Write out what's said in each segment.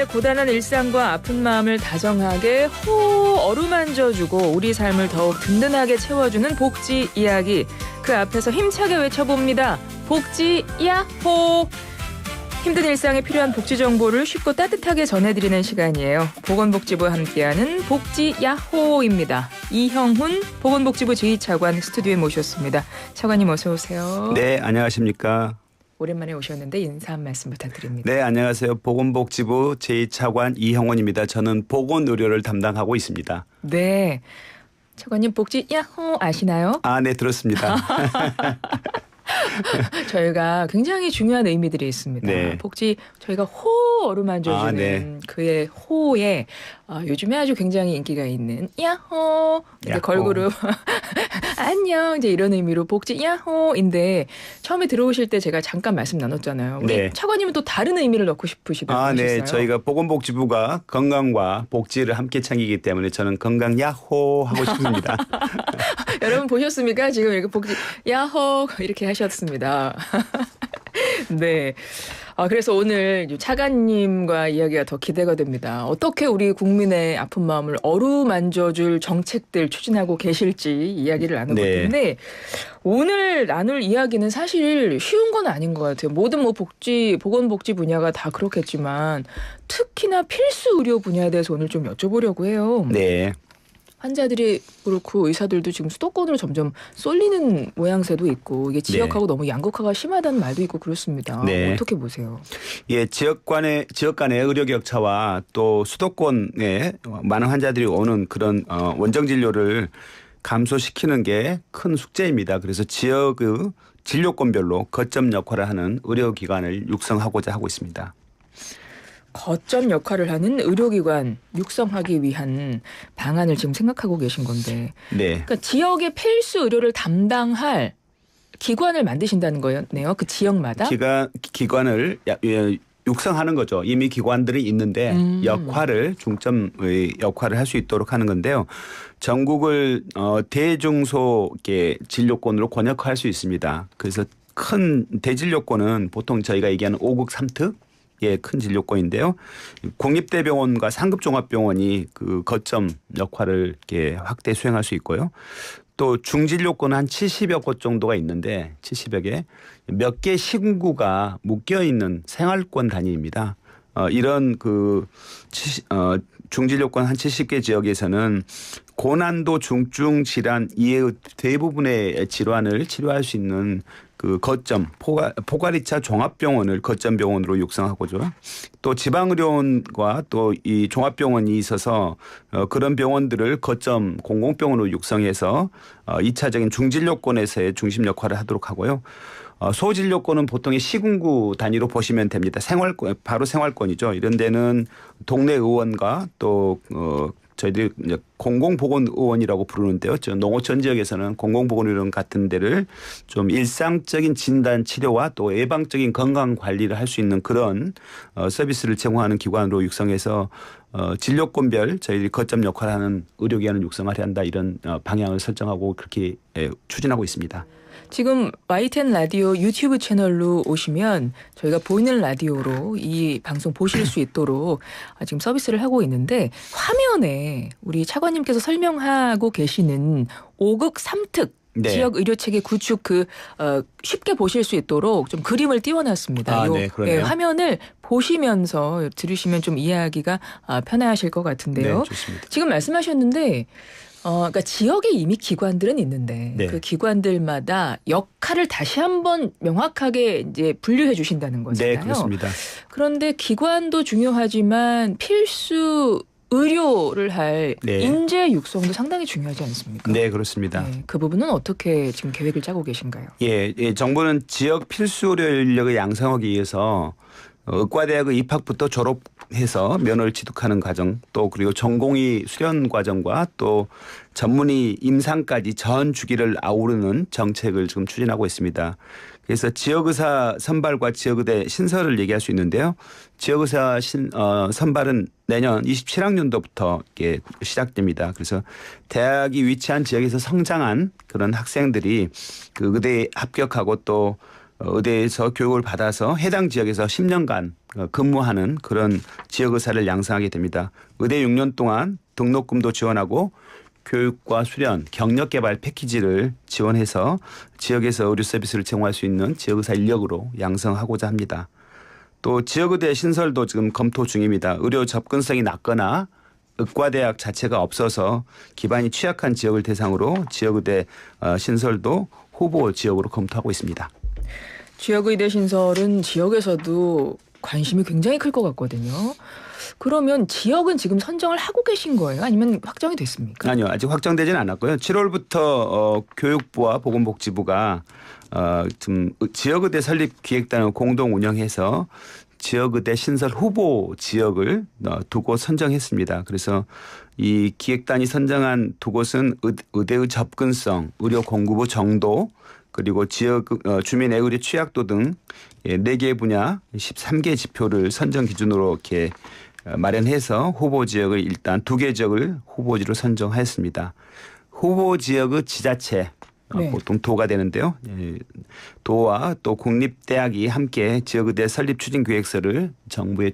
우리의 고단한 일상과 아픈 마음을 다정하게 어루만져주고 우리 삶을 더욱 든든하게 채워주는 복지 이야기. 그 앞에서 힘차게 외쳐봅니다. 복지 야호! 힘든 일상에 필요한 복지 정보를 쉽고 따뜻하게 전해드리는 시간이에요. 보건복지부와 함께하는 복지 야호입니다. 이형훈 보건복지부 제2차관 스튜디오에 모셨습니다. 차관님 어서 오세요. 네, 안녕하십니까. 오랜만에 오셨는데 인사 한 말씀 부탁드립니다. 네, 안녕하세요. 보건복지부 제2차관 이형훈입니다. 저는 보건의료를 담당하고 있습니다. 네, 차관님 복지 야호 아시나요? 아, 네, 들었습니다. 저희가 굉장히 중요한 의미들이 있습니다. 네. 복지 저희가 어루만져주는 네. 그의 호에 요즘에 아주 굉장히 인기가 있는 야호 이렇게 야호. 걸그룹 안녕 이제 이런 의미로 복지 야호인데 처음에 들어오실 때 제가 잠깐 말씀 나눴잖아요. 우리 네. 차관님은 또 다른 의미를 넣고 싶으시다고 하셨어요. 네, 저희가 보건복지부가 건강과 복지를 함께 챙기기 때문에 저는 건강 야호 하고 싶습니다. 여러분 보셨습니까? 지금 이렇게 복지 야호 이렇게 하셨습니다. 네. 그래서 오늘 차관님과 이야기가 더 기대가 됩니다. 어떻게 우리 국민의 아픈 마음을 어루만져줄 정책들 추진하고 계실지 이야기를 나눠볼 텐데 오늘 나눌 이야기는 사실 쉬운 건 아닌 것 같아요. 모든 보건복지 분야가 다 그렇겠지만 특히나 필수 의료 분야에 대해서 오늘 좀 여쭤보려고 해요. 네. 환자들이 그렇고 의사들도 지금 수도권으로 점점 쏠리는 모양새도 있고 이게 지역하고 너무 양극화가 심하다는 말도 있고 그렇습니다. 네. 어떻게 보세요? 예, 지역 간의 의료 격차와 또 수도권에 많은 환자들이 오는 그런 원정 진료를 감소시키는 게 큰 숙제입니다. 그래서 지역의 진료권별로 거점 역할을 하는 의료기관을 육성하고자 하고 있습니다. 거점 역할을 하는 의료기관 육성하기 위한 방안을 지금 생각하고 계신 건데, 네. 그러니까 지역의 필수 의료를 담당할 기관을 만드신다는 거네요. 그 지역마다 기관을 육성하는 거죠. 이미 기관들이 있는데 중점의 역할을 할 수 있도록 하는 건데요. 전국을 대중소 진료권으로 권역화할 수 있습니다. 그래서 큰 대진료권은 보통 저희가 얘기하는 5급 3특 큰 진료권인데요. 국립대병원과 상급종합병원이 그 거점 역할을 이렇게 확대 수행할 수 있고요. 또 중진료권은 한 70여 곳 정도가 있는데 70여 개 몇 개 시군구가 묶여 있는 생활권 단위입니다. 이런 중진료권 한 70개 지역에서는 고난도 중증 질환 이외의 대부분의 질환을 치료할 수 있는 그 거점 포괄2차 종합병원을 거점 병원으로 육성하고죠. 또 지방의료원과 또 이 종합병원이 있어서 그런 병원들을 거점 공공병원으로 육성해서 2차적인 중진료권에서의 중심 역할을 하도록 하고요. 소진료권은 보통의 시군구 단위로 보시면 됩니다. 바로 생활권이죠. 이런 데는 동네 의원과 또 저희들이 이제 공공보건의원이라고 부르는데요. 농어촌 지역에서는 공공보건의원 같은 데를 좀 일상적인 진단 치료와 또 예방적인 건강 관리를 할 수 있는 그런 서비스를 제공하는 기관으로 육성해서 진료권별 저희들이 거점 역할을 하는 의료기관을 육성하려 한다 이런 방향을 설정하고 그렇게 추진하고 있습니다. 지금 YTN 라디오 유튜브 채널로 오시면 저희가 보이는 라디오로 이 방송 보실 수 있도록 지금 서비스를 하고 있는데 화면에 우리 차관님께서 설명하고 계시는 5급 3특 네. 지역 의료체계 구축 쉽게 보실 수 있도록 좀 그림을 띄워놨습니다. 네, 그러네요. 화면을 보시면서 들으시면 좀 이해하기가 편하실 것 같은데요. 네, 좋습니다. 지금 말씀하셨는데 그러니까 지역에 이미 기관들은 있는데 그 기관들마다 역할을 다시 한번 명확하게 이제 분류해 주신다는 거잖아요. 네, 그렇습니다. 그런데 기관도 중요하지만 필수 의료를 할 인재 육성도 상당히 중요하지 않습니까? 네, 그렇습니다. 그 부분은 어떻게 지금 계획을 짜고 계신가요? 정부는 지역 필수 의료 인력을 양성하기 위해서 의과대학의 입학부터 졸업해서 면허를 취득하는 과정 또 그리고 전공의 수련 과정과 또 전문의 임상까지 전 주기를 아우르는 정책을 지금 추진하고 있습니다. 그래서 지역의사 선발과 지역의대 신설을 얘기할 수 있는데요. 지역의사 선발은 내년 27학년도부터 시작됩니다. 그래서 대학이 위치한 지역에서 성장한 그런 학생들이 그 의대에 합격하고 또 의대에서 교육을 받아서 해당 지역에서 10년간 근무하는 그런 지역의사를 양성하게 됩니다. 의대 6년 동안 등록금도 지원하고 교육과 수련, 경력개발 패키지를 지원해서 지역에서 의료 서비스를 제공할 수 있는 지역의사 인력으로 양성하고자 합니다. 또 지역의대 신설도 지금 검토 중입니다. 의료 접근성이 낮거나 의과대학 자체가 없어서 기반이 취약한 지역을 대상으로 지역의대 신설도 후보 지역으로 검토하고 있습니다. 지역의대 신설은 지역에서도 관심이 굉장히 클 것 같거든요. 그러면 지역은 지금 선정을 하고 계신 거예요? 아니면 확정이 됐습니까? 아니요. 아직 확정되지는 않았고요. 7월부터 교육부와 보건복지부가 좀 지역의대 설립 기획단을 공동 운영해서 지역의대 신설 후보 지역을 두 곳 선정했습니다. 그래서 이 기획단이 선정한 두 곳은 의대의 접근성, 의료 공급의 정도, 그리고 지역 주민의 의료 취약도 등 4개 분야 13개 지표를 선정 기준으로 이렇게 마련해서 후보 지역을 일단 2개 지역을 후보지로 선정하였습니다. 후보 지역의 지자체 네. 보통 도가 되는데요. 도와 또 국립대학이 함께 지역의대 설립 추진 계획서를 정부에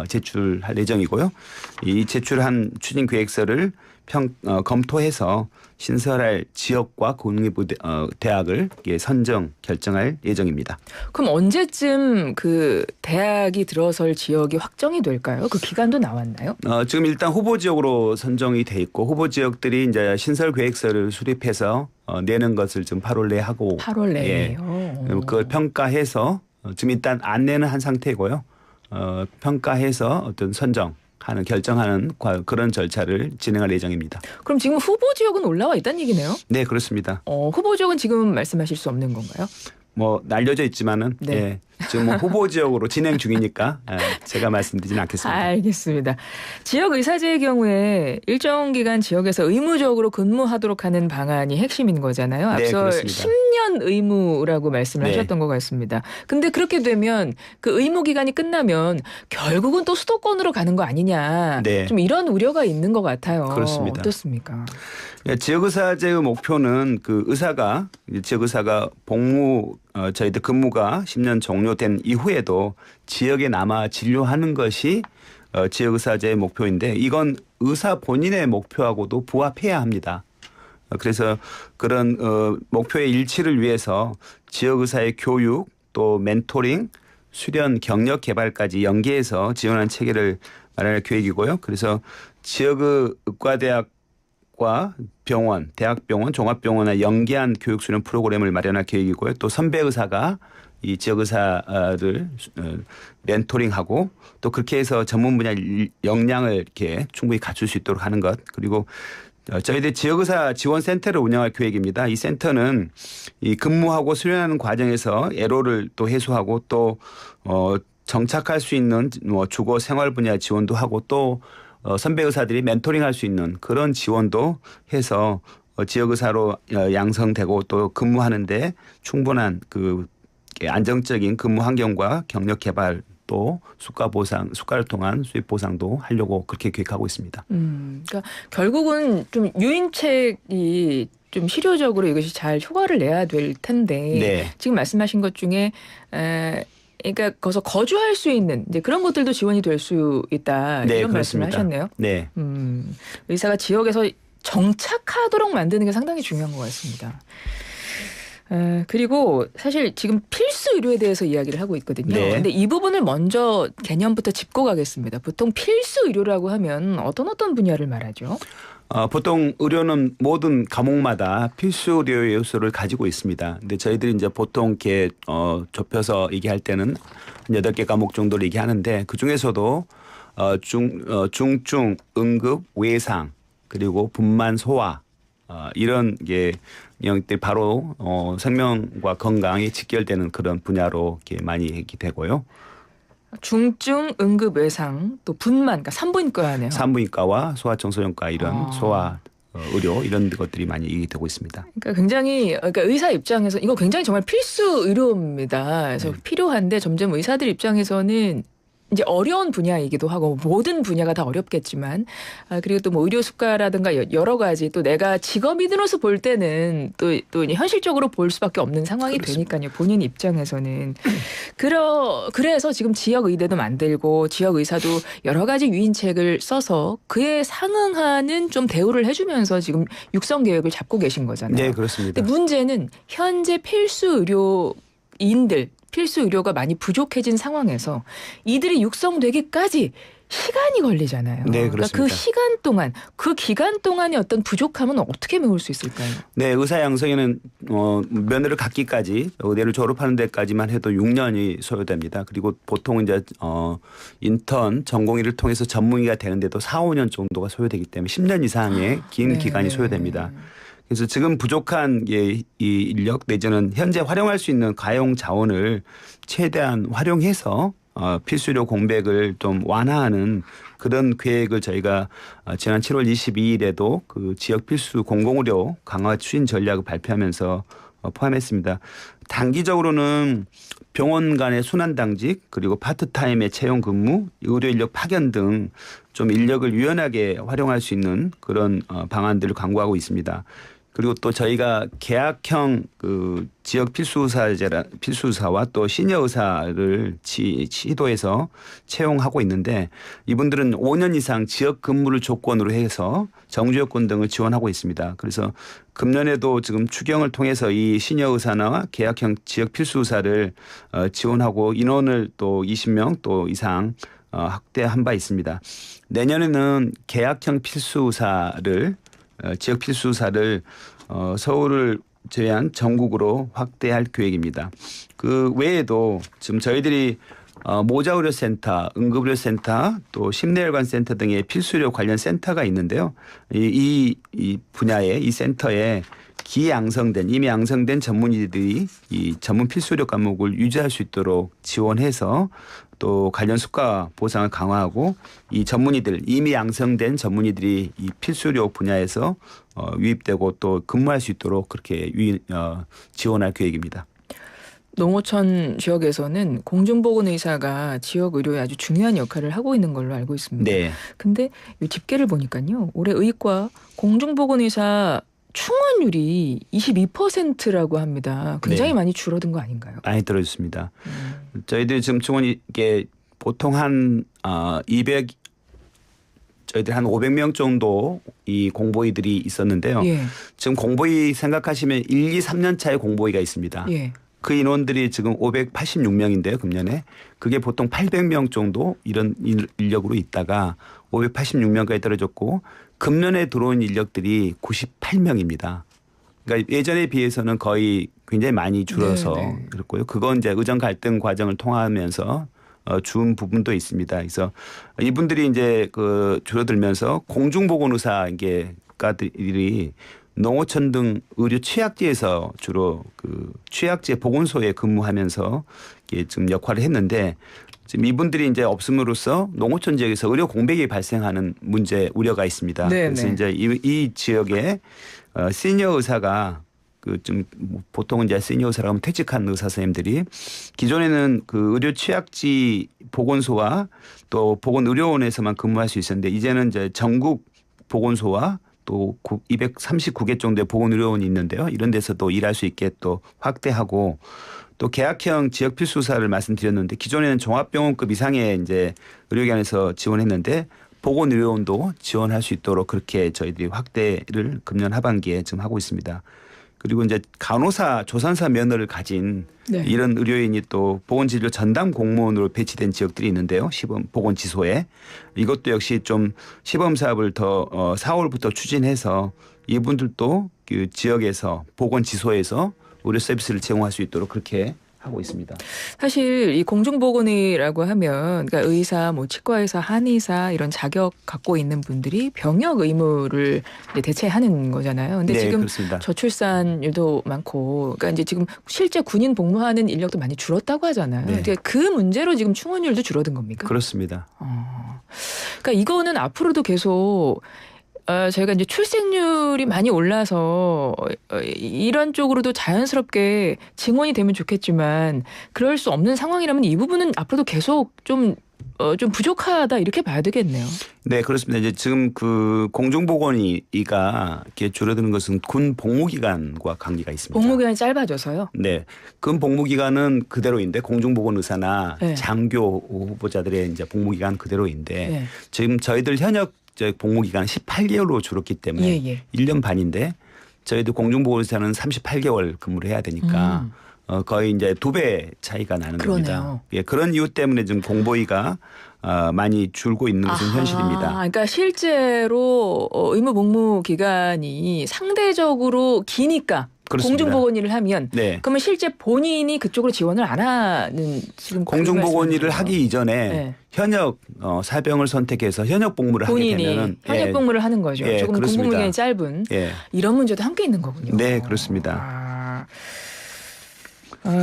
제출할 예정이고요. 이 제출한 추진 계획서를 검토해서 신설할 지역과 국립대학을 선정 결정할 예정입니다. 그럼 언제쯤 그 대학이 들어설 지역이 확정이 될까요? 그 기간도 나왔나요? 지금 일단 후보 지역으로 선정이 돼 있고 후보 지역들이 이제 신설 계획서를 수립해서 내는 것을 지금 8월 내에 하고 8월 내에요. 예, 그걸 평가해서 지금 일단 안내는 한 상태고요. 평가해서 어떤 선정하는 결정하는 그런 절차를 진행할 예정입니다. 그럼 지금 후보 지역은 올라와 있다는 얘기네요? 네, 그렇습니다. 후보 지역은 지금 말씀하실 수 없는 건가요? 뭐 알려져 있지만은 네. 예, 지금 뭐 후보 지역으로 진행 중이니까 제가 말씀드리지는 않겠습니다. 알겠습니다. 지역 의사제의 경우에 일정 기간 지역에서 의무적으로 근무하도록 하는 방안이 핵심인 거잖아요. 네, 앞서 그렇습니다. 10년 의무라고 말씀을 네. 하셨던 것 같습니다. 근데 그렇게 되면 그 의무 기간이 끝나면 결국은 또 수도권으로 가는 거 아니냐. 네. 좀 이런 우려가 있는 것 같아요. 그렇습니다. 어떻습니까? 지역의사제의 목표는 그 지역의사가 복무 저희들 근무가 10년 종료된 이후에도 지역에 남아 진료하는 것이 지역의사제의 목표인데 이건 의사 본인의 목표하고도 부합해야 합니다. 그래서 그런 목표의 일치를 위해서 지역의사의 교육 또 멘토링, 수련, 경력 개발까지 연계해서 지원하는 체계를 마련할 계획이고요. 그래서 지역의 의과대학과 병원, 대학병원, 종합병원과 연계한 교육 수련 프로그램을 마련할 계획이고요. 또 선배 의사가 이 지역 의사를 멘토링하고 또 그렇게 해서 전문 분야 역량을 이렇게 충분히 갖출 수 있도록 하는 것. 그리고 저희들 지역의사 지원센터를 운영할 계획입니다. 이 센터는 이 근무하고 수련하는 과정에서 애로를 또 해소하고 또 정착할 수 있는 뭐 주거 생활 분야 지원도 하고 또 선배 의사들이 멘토링할 수 있는 그런 지원도 해서 지역의사로 양성되고 또 근무하는데 충분한 그 안정적인 근무 환경과 경력 개발 또 수가 보상, 수가를 통한 수입 보상도 하려고 그렇게 계획하고 있습니다. 그러니까 결국은 좀 유인책이 좀 실효적으로 이것이 잘 효과를 내야 될 텐데 네. 지금 말씀하신 것 중에 그러니까 거기서 거주할 수 있는 이제 그런 것들도 지원이 될 수 있다 네, 이런 그렇습니다. 말씀을 하셨네요. 네. 의사가 지역에서 정착하도록 만드는 게 상당히 중요한 것 같습니다. 그리고 사실 지금 필수 의료에 대해서 이야기를 하고 있거든요. 네. 근데 이 부분을 먼저 개념부터 짚고 가겠습니다. 보통 필수 의료라고 하면 어떤 분야를 말하죠? 보통 의료는 모든 과목마다 필수 의료 요소를 가지고 있습니다. 근데 저희들이 이제 보통 이렇게 좁혀서 얘기할 때는 8개 과목 정도를 얘기하는데 그 중에서도 중증, 응급, 외상 그리고 분만, 소화 이런 게 영역들 바로 생명과 건강에 직결되는 그런 분야로 이렇게 많이 얘기되고요. 중증, 응급, 외상, 또 분만, 그러니까 산부인과네요. 산부인과와 소아청소년과 이런 소아 의료 이런 것들이 많이 얘기되고 있습니다. 그러니까 굉장히 그러니까 의사 입장에서 이거 굉장히 정말 필수 의료입니다. 그래서 필요한데 점점 의사들 입장에서는 이제 어려운 분야이기도 하고 모든 분야가 다 어렵겠지만 그리고 또 뭐 의료 수가라든가 여러 가지 또 내가 직업인으로서 볼 때는 또 이제 현실적으로 볼 수밖에 없는 상황이 그렇습니다. 되니까요. 본인 입장에서는 그래서 지금 지역 의대도 만들고 지역 의사도 여러 가지 유인책을 써서 그에 상응하는 좀 대우를 해주면서 지금 육성 계획을 잡고 계신 거잖아요. 네, 그렇습니다. 근데 문제는 현재 필수 의료가 많이 부족해진 상황에서 이들이 육성되기까지 시간이 걸리잖아요. 네, 그러니까 그 그렇습니다. 시간 동안 그 기간 동안의 어떤 부족함은 어떻게 메울 수 있을까요? 네, 의사 양성에는 면허를 갖기까지 의대를 졸업하는 데까지만 해도 6년이 소요됩니다. 그리고 보통 이제 인턴 전공의를 통해서 전문의가 되는데도 4, 5년 정도가 소요되기 때문에 10년 이상의 긴 네, 기간이 네. 소요됩니다. 그래서 지금 부족한 이 인력 내지는 현재 활용할 수 있는 가용 자원을 최대한 활용해서 필수료 공백을 좀 완화하는 그런 계획을 저희가 지난 7월 22일에도 그 지역 필수 공공의료 강화 추진 전략을 발표하면서 포함했습니다. 단기적으로는 병원 간의 순환 당직 그리고 파트타임의 채용 근무, 의료 인력 파견 등 좀 인력을 유연하게 활용할 수 있는 그런 방안들을 강구하고 있습니다. 그리고 또 저희가 계약형 그 지역 필수의사와 또 시니어 의사를 시도해서 채용하고 있는데 이분들은 5년 이상 지역 근무를 조건으로 해서 정주여권 등을 지원하고 있습니다. 그래서 금년에도 지금 추경을 통해서 이 시니어 의사나 계약형 지역 필수의사를 지원하고 인원을 또 20명 또 이상 확대한 바 있습니다. 내년에는 계약형 필수의사를 지역 필수사를 서울을 제외한 전국으로 확대할 계획입니다. 그 외에도 지금 저희들이 모자의료센터, 응급의료센터, 또 심내혈관센터 등의 필수의료 관련 센터가 있는데요. 이 분야에 이 센터에 이미 양성된 전문의들이 이 전문 필수의료 과목을 유지할 수 있도록 지원해서 또 관련 수가 보상을 강화하고 이 전문의들 이미 양성된 전문의들이 이 필수의료 분야에서 유입되고 또 근무할 수 있도록 그렇게 지원할 계획입니다. 농어촌 지역에서는 공중보건의사가 지역 의료에 아주 중요한 역할을 하고 있는 걸로 알고 있습니다. 네. 근데 이 집계를 보니까요. 올해 의과 공중보건의사 충원율이 22%라고 합니다. 굉장히 네. 많이 줄어든 거 아닌가요? 많이 들어있습니다. 저희들이 지금 충원이 이게 보통 저희들 한 500명 정도 이 공보의들이 있었는데요. 예. 지금 공보의 생각하시면 1, 2, 3년 차의 공보의가 있습니다. 예. 그 인원들이 지금 586명인데요. 금년에. 그게 보통 800명 정도 이런 인력으로 있다가 586명까지 떨어졌고 금년에 들어온 인력들이 98명입니다. 그러니까 예전에 비해서는 거의 굉장히 많이 줄어서 네. 그렇고요. 그건 이제 의정 갈등 과정을 통하면서 준 부분도 있습니다. 그래서 이분들이 이제 그 줄어들면서 공중보건의사들이 농어촌 등 의료 취약지에서 주로 그 취약지 보건소에 근무하면서 이게 지금 역할을 했는데 지금 이분들이 이제 없음으로써 농어촌 지역에서 의료 공백이 발생하는 문제 우려가 있습니다. 네, 그래서 네. 이제 이 지역에 시니어 의사가 그 좀 보통은 이제 시니어 의사라고 하면 퇴직한 의사 선생님들이 기존에는 그 의료 취약지 보건소와 또 보건의료원에서만 근무할 수 있었는데 이제는 이제 전국 보건소와 또 239개 정도의 보건의료원이 있는데요. 이런 데서도 일할 수 있게 또 확대하고 또 계약형 지역 필수사를 말씀드렸는데 기존에는 종합병원급 이상의 이제 의료기관에서 지원했는데 보건의료원도 지원할 수 있도록 그렇게 저희들이 확대를 금년 하반기에 지금 하고 있습니다. 그리고 이제 간호사, 조산사 면허를 가진 네. 이런 의료인이 또 보건진료 전담 공무원으로 배치된 지역들이 있는데요. 시범 보건지소에 이것도 역시 좀 시범 사업을 더 4월부터 추진해서 이분들도 그 지역에서 보건지소에서 의료 서비스를 제공할 수 있도록 그렇게 하고 있습니다. 사실 이 공중보건의라고 하면 그러니까 의사, 뭐 치과의사, 한의사 이런 자격 갖고 있는 분들이 병역 의무를 이제 대체하는 거잖아요. 근데 네, 지금 그렇습니다. 저출산율도 많고, 그러니까 이제 지금 실제 군인 복무하는 인력도 많이 줄었다고 하잖아요. 네. 근데 그 문제로 지금 충원율도 줄어든 겁니까? 그렇습니다. 그러니까 이거는 앞으로도 계속 저희가 이제 출생률이 많이 올라서 이런 쪽으로도 자연스럽게 증원이 되면 좋겠지만 그럴 수 없는 상황이라면 이 부분은 앞으로도 계속 좀 좀 부족하다 이렇게 봐야 되겠네요. 네, 그렇습니다. 이제 지금 그 공중보건의가 이렇게 줄어드는 것은 군 복무기간과 관계가 있습니다. 복무기간이 짧아져서요? 네, 군 복무기간은 그대로인데 공중보건의사나 네. 장교 후보자들의 이제 복무기간 그대로인데 네. 지금 저희들 현역 복무기간 18개월로 줄었기 때문에 예. 1년 반인데 저희도 공중보건의사는 38개월 근무를 해야 되니까 거의 이제 2배 차이가 나는 겁니다. 그러네요. 예, 그런 이유 때문에 지금 공보위가 많이 줄고 있는 것은 현실입니다. 그러니까 실제로 의무 복무 기간이 상대적으로 기니까 그렇습니다. 공중보건의를 하면 네. 그러면 실제 본인이 그쪽으로 지원을 안 하는 지금 공중보건의를 하기 이전에 네. 현역 사병을 선택해서 현역 복무를 하게 본인이 되면은 현역 복무를 하는 거죠. 예, 조금 그렇습니다. 공복기간이 짧은 예. 이런 문제도 함께 있는 거군요. 네, 그렇습니다.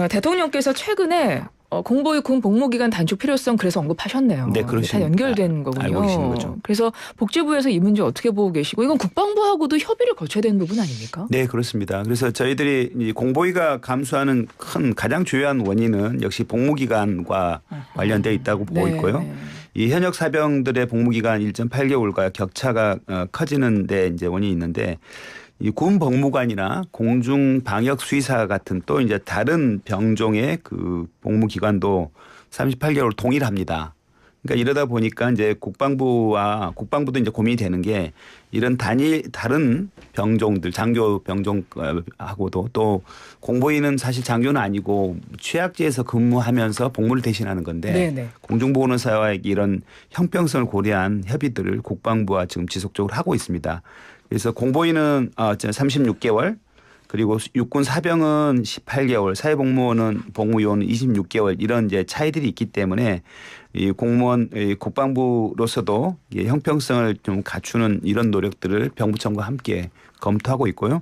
대통령께서 최근에 공보위 군 복무기간 단축 필요성 그래서 언급하셨네요. 네, 다 그러십니다. 연결된 거군요. 알고 계시는 거죠. 그래서 복지부에서 이 문제 어떻게 보고 계시고 이건 국방부하고도 협의를 거쳐야 되는 부분 아닙니까? 네, 그렇습니다. 그래서 저희들이 이 공보위가 감수하는 큰 가장 주요한 원인은 역시 복무기간과 관련되어 있다고 보고 있고요. 네. 이 현역 사병들의 복무기간 1.8개월과 격차가 커지는 데 이제 원인이 있는데 이 군 복무관이나 공중 방역 수의사 같은 또 이제 다른 병종의 그 복무 기간도 38개월 동일합니다. 그러니까 이러다 보니까 이제 국방부도 이제 고민이 되는 게 이런 다른 병종들 장교 병종하고도 또 공보위는 사실 장교는 아니고 취약지에서 근무하면서 복무를 대신하는 건데 네네. 공중보건의사와의 이런 형평성을 고려한 협의들을 국방부와 지금 지속적으로 하고 있습니다. 그래서 공보위는 36개월 그리고 육군 사병은 18개월, 사회복무원은 복무요원은 26개월 이런 이제 차이들이 있기 때문에 이 공무원 국방부로서도 형평성을 좀 갖추는 이런 노력들을 병무청과 함께 검토하고 있고요.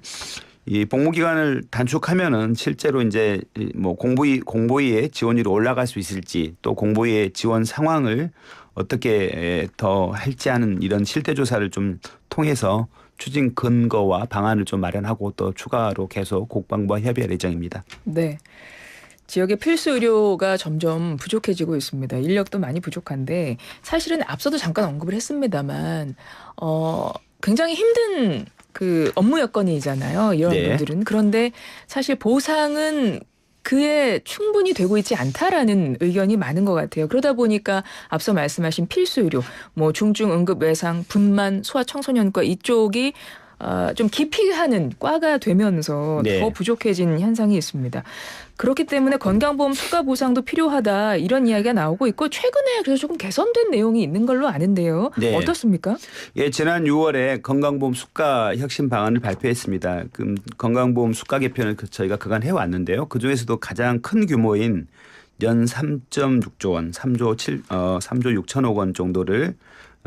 이 복무기간을 단축하면은 실제로 이제 뭐 공보위의 지원율이 올라갈 수 있을지 또 공보위의 지원 상황을 어떻게 더 할지 하는 이런 실태조사를 좀 통해서 추진 근거와 방안을 좀 마련하고 또 추가로 계속 국방부와 협의할 예정입니다. 네. 지역의 필수 의료가 점점 부족해지고 있습니다. 인력도 많이 부족한데 사실은 앞서도 잠깐 언급을 했습니다만 굉장히 힘든 그 업무 여건이잖아요. 이런 네. 분들은. 그런데 사실 보상은 그에 충분히 되고 있지 않다라는 의견이 많은 것 같아요. 그러다 보니까 앞서 말씀하신 필수 의료, 뭐 중증 응급 외상, 분만, 소아청소년과 이쪽이 좀 기피하는 과가 되면서 네. 더 부족해진 현상이 있습니다. 그렇기 때문에 건강보험 수가 보상도 필요하다 이런 이야기가 나오고 있고 최근에 그래서 조금 개선된 내용이 있는 걸로 아는데요. 네. 어떻습니까? 예, 지난 6월에 건강보험 수가 혁신 방안을 발표했습니다. 그 건강보험 수가 개편을 저희가 그간 해왔는데요. 그 중에서도 가장 큰 규모인 연 3.6조 원, 3조 6천억 원 정도를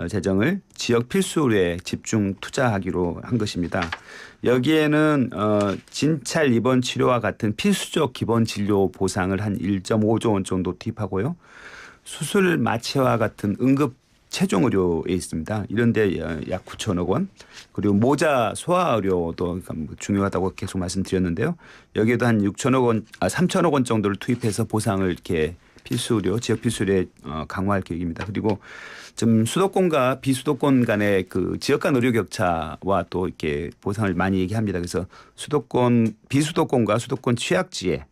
재정을 지역 필수의료에 집중 투자하기로 한 것입니다. 여기에는 진찰 입원 치료와 같은 필수적 기본 진료 보상을 한 1.5조 원 정도 투입하고요. 수술 마취와 같은 응급 최종 의료에 있습니다. 이런 데 약 9천억 원. 그리고 모자 소아 의료도 중요하다고 계속 말씀드렸는데요. 여기에도 한 3천억 원 정도를 투입해서 보상을 이렇게 필수 의료, 지역 필수 의료에 강화할 계획입니다. 그리고 좀 수도권과 비수도권 간의 그 지역 간 의료 격차와 또 이렇게 보상을 많이 얘기합니다. 그래서 비수도권과 수도권 취약지에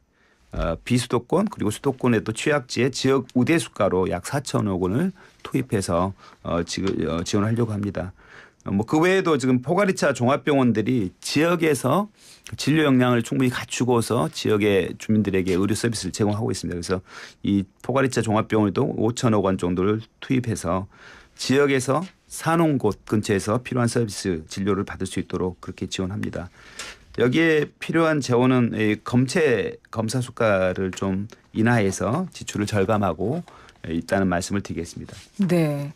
비수도권 그리고 수도권의 또 취약지에 지역 우대 수가로 약 4천억 원을 투입해서 지원하려고 합니다. 뭐 그 외에도 지금 포괄2차 종합병원들이 지역에서 진료 역량을 충분히 갖추고서 지역의 주민들에게 의료 서비스를 제공하고 있습니다. 그래서 이 포괄2차 종합병원에도 5천억 원 정도를 투입해서 지역에서 사는 곳 근처에서 필요한 서비스 진료를 받을 수 있도록 그렇게 지원합니다. 여기에 필요한 재원은 검사 수가를 좀 인하해서 지출을 절감하고 있다는 말씀을 드리겠습니다. 네.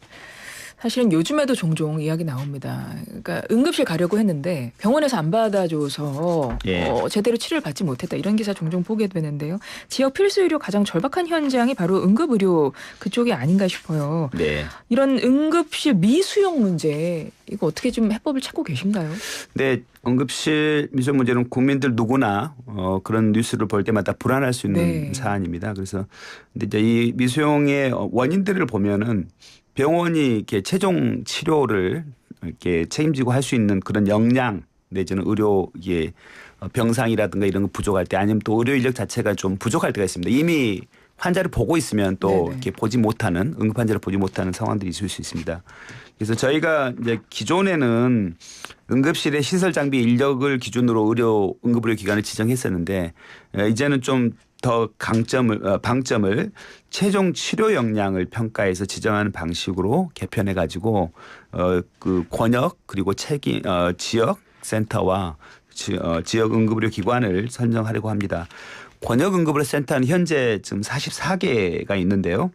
사실은 요즘에도 종종 이야기 나옵니다. 그러니까 응급실 가려고 했는데 병원에서 안 받아줘서 예. 제대로 치료를 받지 못했다. 이런 기사 종종 보게 되는데요. 지역 필수 의료 가장 절박한 현장이 바로 응급의료 그쪽이 아닌가 싶어요. 네. 이런 응급실 미수용 문제 이거 어떻게 좀 해법을 찾고 계신가요? 네, 응급실 미수용 문제는 국민들 누구나 그런 뉴스를 볼 때마다 불안할 수 있는 네. 사안입니다. 그래서 근데 이제 이 미수용의 원인들을 보면은 병원이 이렇게 최종 치료를 이렇게 책임지고 할 수 있는 그런 역량 내지는 의료 예 병상이라든가 이런 거 부족할 때 아니면 또 의료 인력 자체가 좀 부족할 때가 있습니다. 이미 환자를 보고 있으면 또 네네. 이렇게 보지 못하는 응급 환자를 보지 못하는 상황들이 있을 수 있습니다. 그래서 저희가 이제 기존에는 응급실의 시설 장비 인력을 기준으로 응급의료 기관을 지정했었는데 이제는 좀 더 방점을 최종 치료 역량을 평가해서 지정하는 방식으로 개편해 가지고 그 권역 그리고 책임 지역 센터와 지역 응급의료 기관을 선정하려고 합니다. 권역 응급의료 센터는 현재 지금 44개가 있는데요.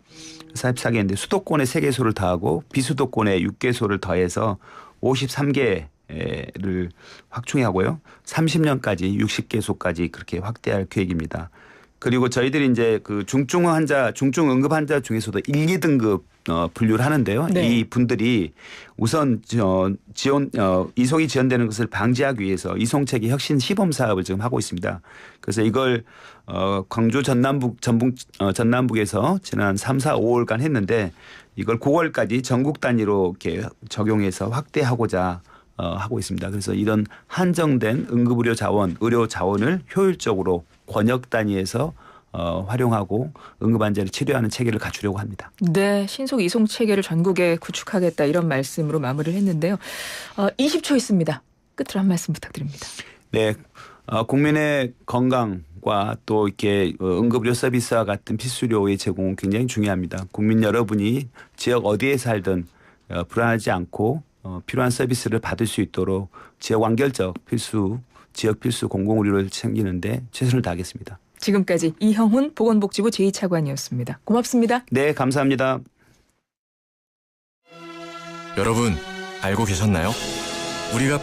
44개인데 수도권에 3개소를 더하고 비수도권에 6개소를 더해서 53개를 확충하고요. 30년까지 60개소까지 그렇게 확대할 계획입니다. 그리고 저희들이 이제 그 중증 응급 환자 중에서도 1, 2등급 분류를 하는데요. 네. 이 분들이 우선 이송이 지연되는 것을 방지하기 위해서 이송체계 혁신 시범 사업을 지금 하고 있습니다. 그래서 이걸 광주 전남북에서 지난 3, 4, 5월간 했는데 이걸 9월까지 전국 단위로 이렇게 적용해서 확대하고자 하고 있습니다. 그래서 이런 한정된 응급의료 자원, 의료 자원을 효율적으로 권역 단위에서 활용하고 응급 환자를 치료하는 체계를 갖추려고 합니다. 네, 신속 이송 체계를 전국에 구축하겠다 이런 말씀으로 마무리를 했는데요. 20초 있습니다. 끝으로 한 말씀 부탁드립니다. 네, 국민의 건강과 또 이렇게 응급의료 서비스와 같은 필수료의 제공은 굉장히 중요합니다. 국민 여러분이 지역 어디에 살든 불안하지 않고 필요한 서비스를 받을 수 있도록 지역 완결적 지역 필수 공공의료를 챙기는데 최선을 다하겠습니다. 지금까지 이형훈 보건복지부 제2차관이었습니다. 고맙습니다. 네, 감사합니다. 여러분, 알고 계셨나요? 우리가